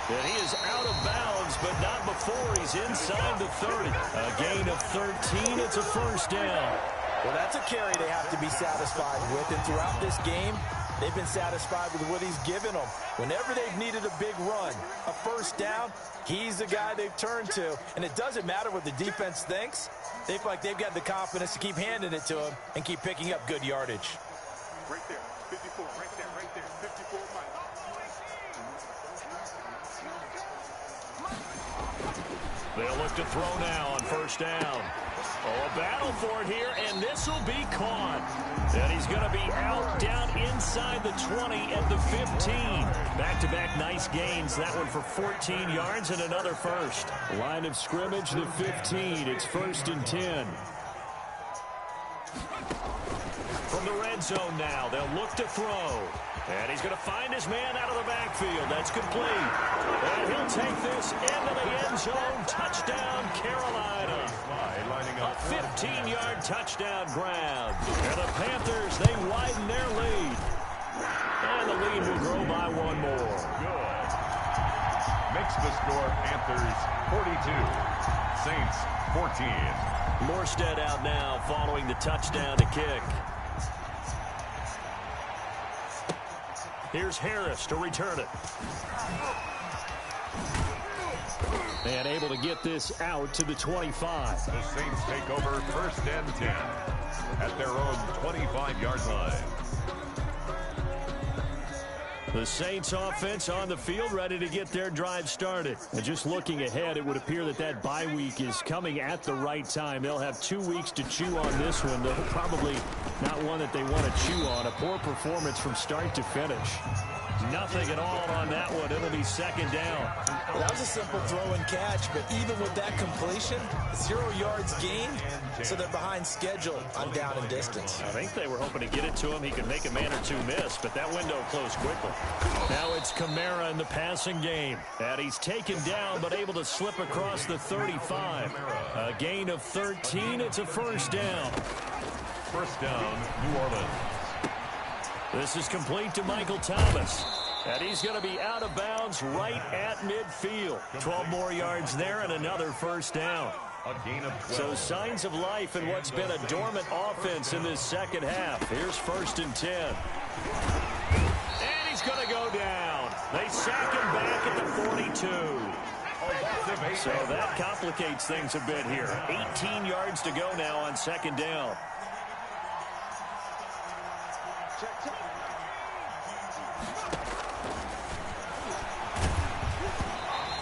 Speaker 1: And he is out of bounds, but not before he's inside the 30. A gain of 13. It's a 1st down.
Speaker 2: Well, that's a carry they have to be satisfied with. And throughout this game, they've been satisfied with what he's given them. Whenever they've needed a big run, a 1st down, he's the guy they've turned to. And it doesn't matter what the defense thinks. They feel like they've got the confidence to keep handing it to him and keep picking up good yardage.
Speaker 5: Right there, 54, right there, 54, Mike.
Speaker 1: They'll look to throw now on 1st down. Oh, a battle for it here, and this will be caught. And he's going to be out down inside the 20 at the 15. Back-to-back nice gains. That one for 14 yards and another 1st. Line of scrimmage, the 15. It's 1st and 10. From the red zone now, they'll look to throw. And he's going to find his man out of the backfield. That's complete. And he'll take this into the end zone. Touchdown, Carolina. A 15-yard touchdown grab. And the Panthers, they widen their lead. And the lead will grow by 1 more.
Speaker 3: Good. Makes the score Panthers 42, Saints 14.
Speaker 1: Morstead out now following the touchdown to kick. Here's Harris to return it. And able to get this out to the 25.
Speaker 3: The Saints take over 1st and 10 at their own 25-yard line.
Speaker 1: The Saints offense on the field ready to get their drive started. And just looking ahead, it would appear that that bye week is coming at the right time. They'll have 2 weeks to chew on this one, though probably not one that they want to chew on. A poor performance from start to finish. Nothing at all on that one. It'll be second down.
Speaker 2: Well, that was a simple throw and catch, but even with that completion, 0 yards gained, so they're behind schedule on down and distance.
Speaker 1: I think they were hoping to get it to him. He could make a man or two miss, but that window closed quickly. Now it's Kamara in the passing game. And he's taken down, but able to slip across the 35. A gain of 13. It's a first down.
Speaker 3: First down, New Orleans.
Speaker 1: This is complete to Michael Thomas. And he's going to be out of bounds right at midfield. 12 more yards there and another first down.
Speaker 3: A gain of 12.
Speaker 1: So signs of life in what's been a dormant offense in this second half. Here's 1st and 10. And he's going to go down. They sack him back at the 42. So that complicates things a bit here. 18 yards to go now on 2nd down.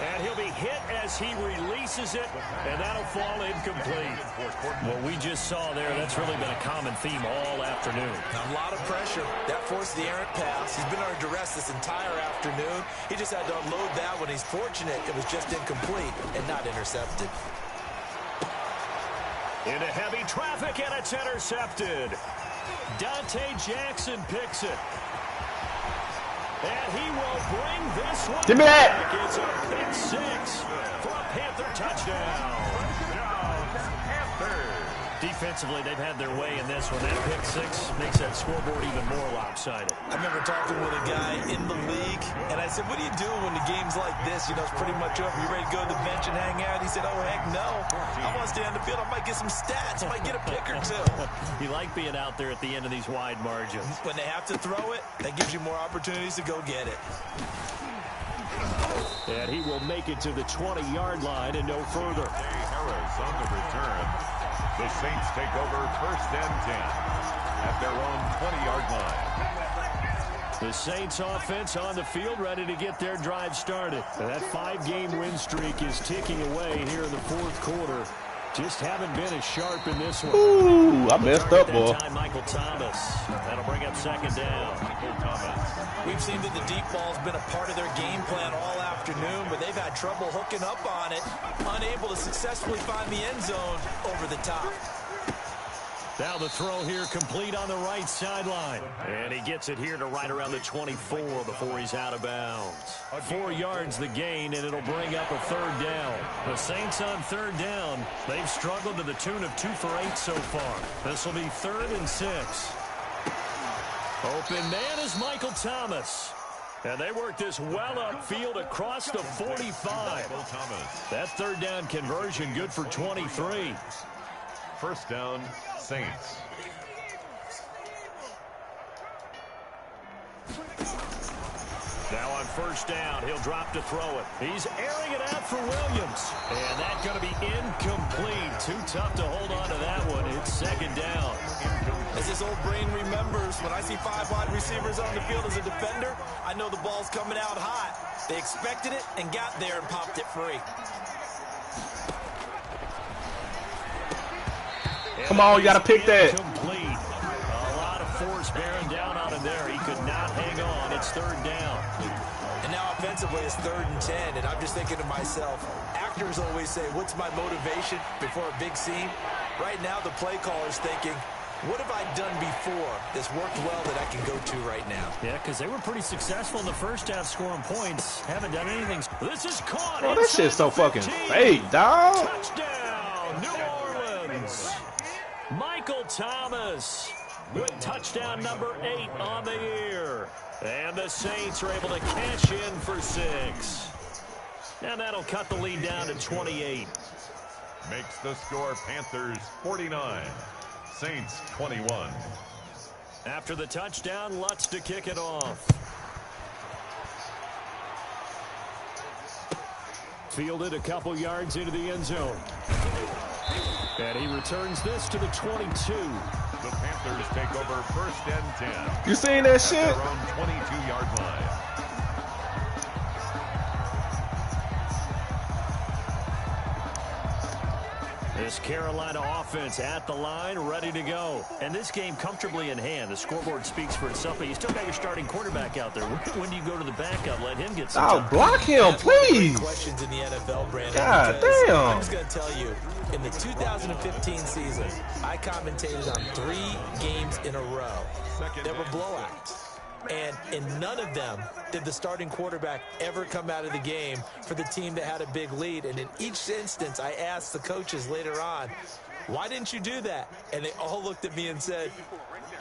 Speaker 1: And he'll be hit as he releases it, and that'll fall incomplete. What we just saw there, that's really been a common theme all afternoon.
Speaker 2: A lot of pressure. That forced the errant pass. He's been under duress this entire afternoon. He just had to unload that when he's fortunate it was just incomplete and not intercepted.
Speaker 1: Into heavy traffic, and it's intercepted. Dante Jackson picks it. And he will bring this one
Speaker 4: Give me that.
Speaker 1: back. It's a pick 6 for a Panther touchdown. Defensively, they've had their way in this one. That pick 6 makes that scoreboard even more lopsided.
Speaker 2: I remember talking with a guy in the league, and I said, what do you do when the game's like this? You know, it's pretty much over. You ready to go to the bench and hang out? He said, oh, heck no. I want to stay on the field. I might get some stats. I might get a pick or two.
Speaker 1: You like being out there at the end of these wide margins.
Speaker 2: When they have to throw it, that gives you more opportunities to go get it.
Speaker 1: And he will make it to the 20-yard line and no further.
Speaker 3: Harris on the return. The Saints take over 1st and 10 at their own 20-yard line.
Speaker 1: The Saints offense on the field ready to get their drive started. And that 5-game win streak is ticking away here in the 4th quarter. Just haven't been as sharp in this one.
Speaker 4: Ooh, I messed up, boy.
Speaker 1: Time, Michael Thomas. That'll bring up 2nd down.
Speaker 3: Michael Thomas.
Speaker 2: We've seen that the deep ball's been a part of their game plan all afternoon, but they've had trouble hooking up on it, unable to successfully find the end zone over the top.
Speaker 1: Now the throw here complete on the right sideline. And he gets it here to right around the 24 before he's out of bounds. 4 yards the gain, and it'll bring up a 3rd down. The Saints on 3rd down. They've struggled to the tune of 2 for 8 so far. This will be 3rd and 6. Open man is Michael Thomas. And they work this well upfield across the 45. That 3rd down conversion good for 23.
Speaker 3: First down, Saints.
Speaker 1: Now on 1st down, he'll drop to throw it. He's airing it out for Williams. And that's going to be incomplete. Too tough to hold on to that one. It's 2nd down.
Speaker 2: As his old brain remembers, when I see 5 wide receivers on the field as a defender, I know the ball's coming out hot. They expected it and got there and popped it free.
Speaker 4: Come on, you got to pick that.
Speaker 1: Complete. A lot of force bearing down on him there. He could not hang on. It's 3rd down.
Speaker 2: And now offensively it's 3rd and 10, and I'm just thinking to myself, actors always say, what's my motivation before a big scene? Right now the play caller's thinking, what have I done before that's worked well that I can go to right now?
Speaker 1: Yeah, because they were pretty successful in the first half scoring points. Haven't done anything. This is caught.
Speaker 4: Oh, that shit's so fucking fake, dog.
Speaker 1: Touchdown, New Orleans. Michael Thomas with touchdown number 8 on the year. And the Saints are able to cash in for 6. And that'll cut the lead down to 28.
Speaker 3: Makes the score Panthers 49. Saints 21.
Speaker 1: After the touchdown, Lutz to kick it off. Fielded a couple yards into the end zone. And he returns this to the 22.
Speaker 3: The Panthers take over 1st and 10.
Speaker 4: You seen that shit?
Speaker 3: At their own 22-yard line.
Speaker 1: This Carolina offense at the line, ready to go. And this game comfortably in hand. The scoreboard speaks for itself, but you still got your starting quarterback out there. When do you go to the backup? Let him get some time.
Speaker 4: Block him, please.
Speaker 2: Questions in the NFL, Brandon.
Speaker 4: God damn.
Speaker 2: I'm just going to tell you, in the 2015 season, I commentated on 3 games in a row that were blowouts. And in none of them did the starting quarterback ever come out of the game for the team that had a big lead. And in each instance, I asked the coaches later on, why didn't you do that? And they all looked at me and said,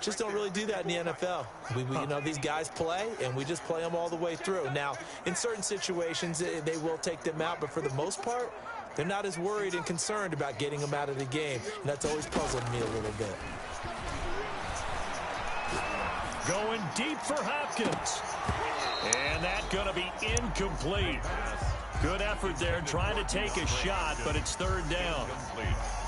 Speaker 2: just don't really do that in the NFL. You know, these guys play, and we just play them all the way through. Now, in certain situations, they will take them out, but for the most part, they're not as worried and concerned about getting them out of the game. And that's always puzzled me a little bit.
Speaker 1: Going deep for Hopkins. And that's going to be incomplete. Good effort there, trying to take a shot, but it's third down.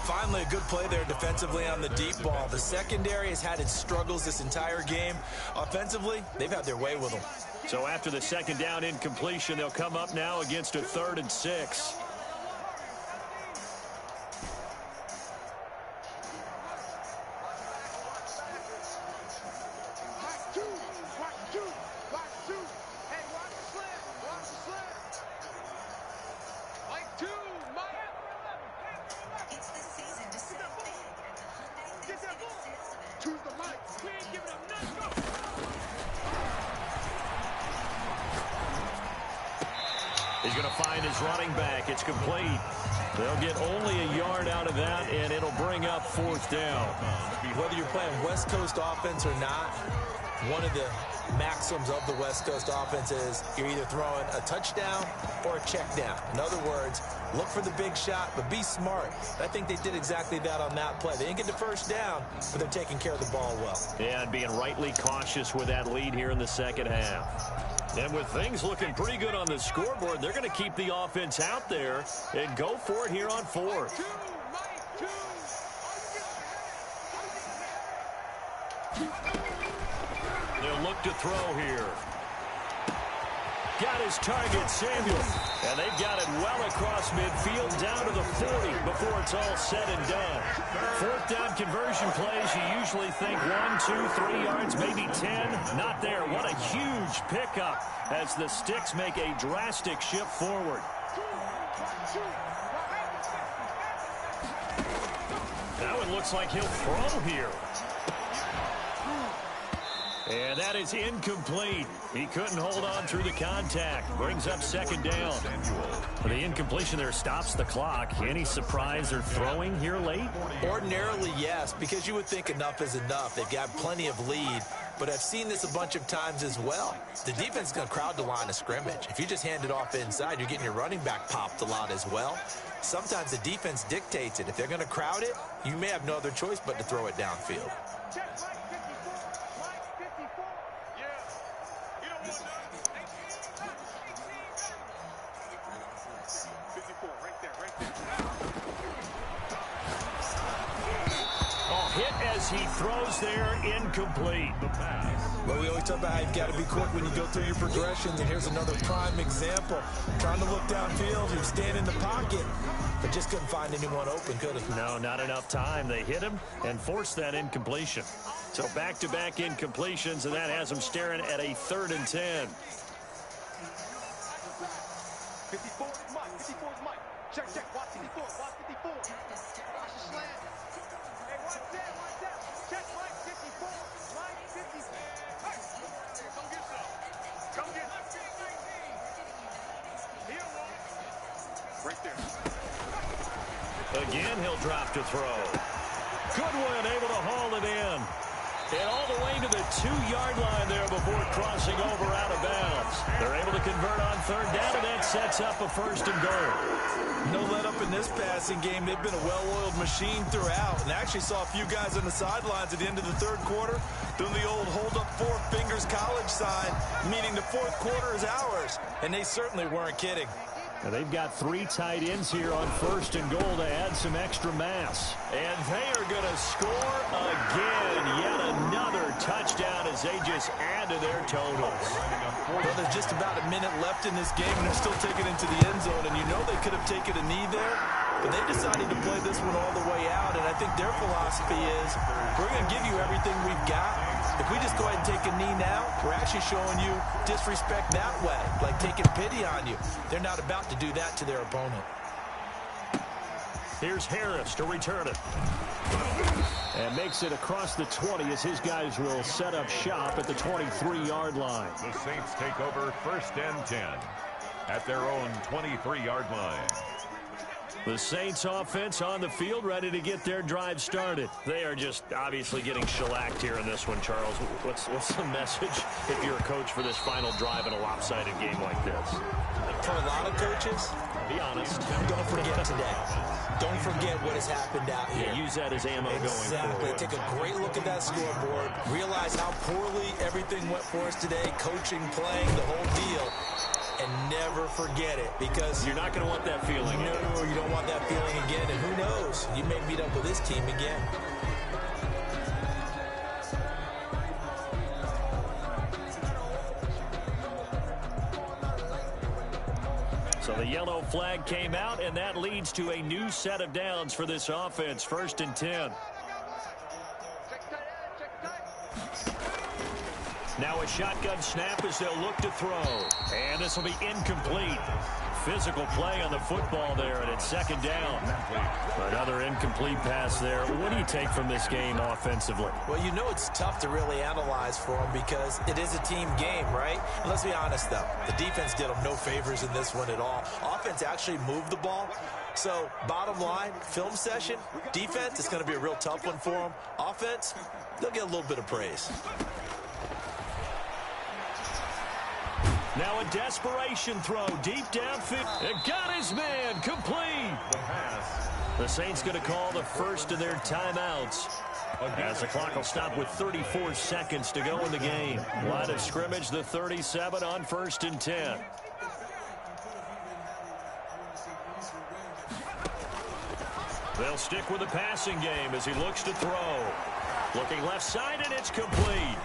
Speaker 2: Finally, a good play there defensively on the deep ball. The secondary has had its struggles this entire game. Offensively, they've had their way with them.
Speaker 1: So after the second down incompletion, they'll come up now against a 3rd and 6. He's going to find his running back. It's complete. They'll get only a yard out of that, and it'll bring up 4th down.
Speaker 2: Whether you're playing West Coast offense or not, one of the maxims of the West Coast offense is you're either throwing a touchdown or a check down. In other words, look for the big shot, but be smart. I think they did exactly that on that play. They didn't get the first down, but they're taking care of the ball well.
Speaker 1: Yeah, and being rightly cautious with that lead here in the second half. And with things looking pretty good on the scoreboard, they're going to keep the offense out there and go for it here on 4th. They'll look to throw here. Got his target, Samuel. And they've got it well across midfield down to the 40 before it's all said and done. 4th down conversion plays, you usually think 1, 2, 3 yards, maybe 10. Not there. What a huge pickup as the Sticks make a drastic shift forward. Now it looks like he'll throw here. And that is incomplete. He couldn't hold on through the contact. Brings up 2nd down. The incompletion there stops the clock. Any surprise they're throwing here late?
Speaker 2: Ordinarily, yes, because you would think enough is enough. They've got plenty of lead, but I've seen this a bunch of times as well. The defense is going to crowd the line of scrimmage. If you just hand it off inside, you're getting your running back popped a lot as well. Sometimes the defense dictates it. If they're going to crowd it, you may have no other choice but to throw it downfield.
Speaker 1: He throws there, incomplete.
Speaker 2: Well, we always talk about how you've got to be quick when you go through your progressions, and here's another prime example. Trying to look downfield, he was standing in the pocket, but just couldn't find anyone open, could he?
Speaker 1: No, not enough time. They hit him and forced that incompletion. So back-to-back incompletions, and that has him staring at a 3rd and 10.
Speaker 5: 54 is Mike. 54 is Mike. Check, watch 54, watch 54. Watch the slant. Hey, watch that. Check Mike 54. Mike 54. Hey, come get some. Come get some. Here, right there.
Speaker 1: Again, he'll drop to throw. Goodwin able to haul it in. And all the way to the 2-yard line there before crossing over out of bounds. They're able to convert on 3rd down, and that sets up a 1st and goal.
Speaker 2: No let up in this passing game. They've been a well-oiled machine throughout. And I actually saw a few guys on the sidelines at the end of the 3rd quarter doing the old hold up 4 fingers college sign, meaning the 4th quarter is ours. And they certainly weren't kidding.
Speaker 1: Now they've got 3 tight ends here on 1st and goal to add some extra mass. And they are going to score again. Yet another touchdown as they just add to their totals.
Speaker 2: Well, there's just about a minute left in this game, and they're still taking it into the end zone. And you know they could have taken a knee there, but they decided to play this one all the way out, and I think their philosophy is, we're going to give you everything we've got. If we just go ahead and take a knee now, we're actually showing you disrespect that way, like taking pity on you. They're not about to do that to their opponent.
Speaker 1: Here's Harris to return it. And makes it across the 20 as his guys will set up shop at the 23-yard line.
Speaker 3: The Saints take over 1st and 10 at their own 23-yard line.
Speaker 1: The Saints offense on the field, ready to get their drive started. They are just obviously getting shellacked here in this one, Charles. What's the message if you're a coach for this final drive in a lopsided game like this?
Speaker 2: For a lot of coaches,
Speaker 1: be honest.
Speaker 2: Don't forget today. Don't forget what has happened out here.
Speaker 1: Yeah, use that as ammo going forward.
Speaker 2: Take a great look at that scoreboard. Realize how poorly everything went for us today. Coaching, playing, the whole deal. And never forget it, because
Speaker 1: you're not going to want that feeling.
Speaker 2: No, you don't want that feeling again. And who knows? You may meet up with this team again.
Speaker 1: So the yellow flag came out, and that leads to a new set of downs for this offense. 1st and 10. Now a shotgun snap as they'll look to throw. And this will be incomplete. Physical play on the football there, and it's 2nd down. Another incomplete pass there. What do you take from this game offensively?
Speaker 2: Well, you know it's tough to really analyze for them because it is a team game, right? And let's be honest, though. The defense did them no favors in this one at all. Offense actually moved the ball. So, bottom line, film session, defense, it's going to be a real tough one for them. Offense, they'll get a little bit of praise.
Speaker 1: Now a desperation throw deep downfield. It got his man complete.
Speaker 3: The pass.
Speaker 1: The Saints going to call the first of their timeouts as the clock will stop with 34 seconds to go in the game. Line of scrimmage, the 37 on 1st and 10. They'll stick with the passing game as he looks to throw. Looking left side, and it's complete.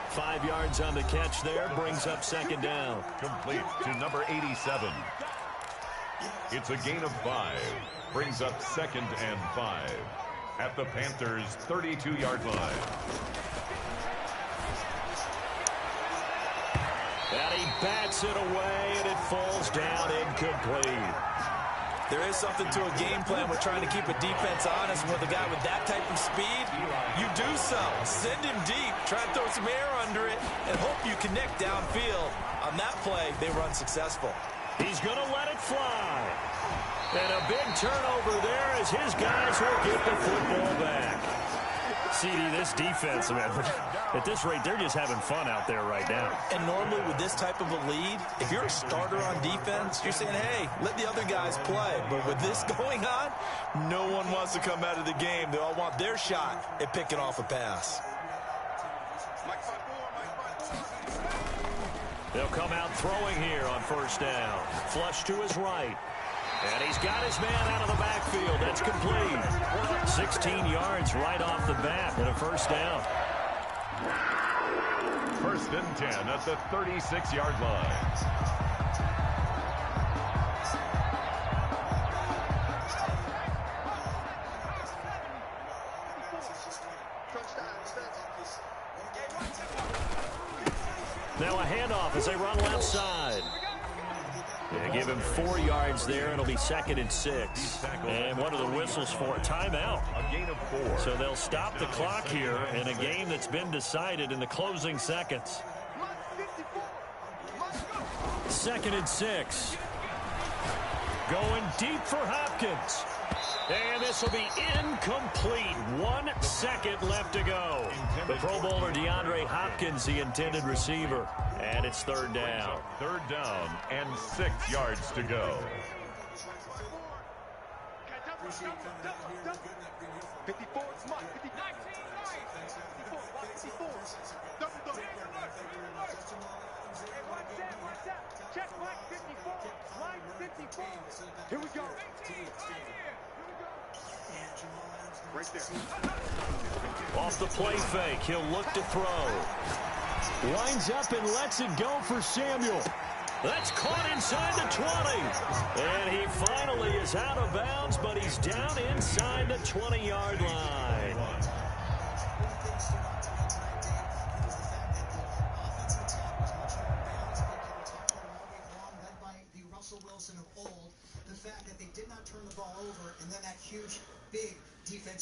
Speaker 1: 5 yards on the catch there, brings up 2nd down.
Speaker 3: Complete to number 87. It's a gain of 5. Brings up 2nd and 5 at the Panthers' 32-yard line.
Speaker 1: And he bats it away, and it falls down incomplete.
Speaker 2: There is something to a game plan with trying to keep a defense honest. With a guy with that type of speed, you do so. Send him deep, try to throw some air under it, and hope you connect downfield. On that play, they were unsuccessful.
Speaker 1: He's going to let it fly. And a big turnover there as his guys will get the football back. CD, this defense, man, at this rate, they're just having fun out there right now.
Speaker 2: And normally with this type of a lead, if you're a starter on defense, you're saying, hey, let the other guys play. But with this going on, no one wants to come out of the game. They all want their shot at picking off a pass.
Speaker 1: They'll come out throwing here on 1st down. Flush to his right. And he's got his man out of the backfield. That's complete. 16 yards right off the bat and a 1st down.
Speaker 3: 1st and 10 at the 36-yard line.
Speaker 1: Now a handoff as they run left side. Yeah, give him 4 yards there. It'll be 2nd and 6. And what are the whistles for? Timeout.
Speaker 3: A gain of 4.
Speaker 1: So they'll stop the clock here in a game that's been decided in the closing seconds. 2nd and 6. Going deep for Hopkins. And this will be incomplete. 1 second left to go. The Pro Bowler DeAndre Hopkins, the intended receiver. And it's 3rd down.
Speaker 3: 3rd down and 6 yards to go.
Speaker 5: 54, it's Mike. 54, 54. Double. Hey, watch that. Check Mike 54. Mike 54. Here we go. Right there.
Speaker 1: Off the play fake, he'll look to throw. Lines up and lets it go for Samuel. That's caught inside the 20. And he finally is out of bounds, but he's down inside the 20-yard line.
Speaker 6: Wilson of old, the fact that they did not turn the ball over, and then that huge, big defensive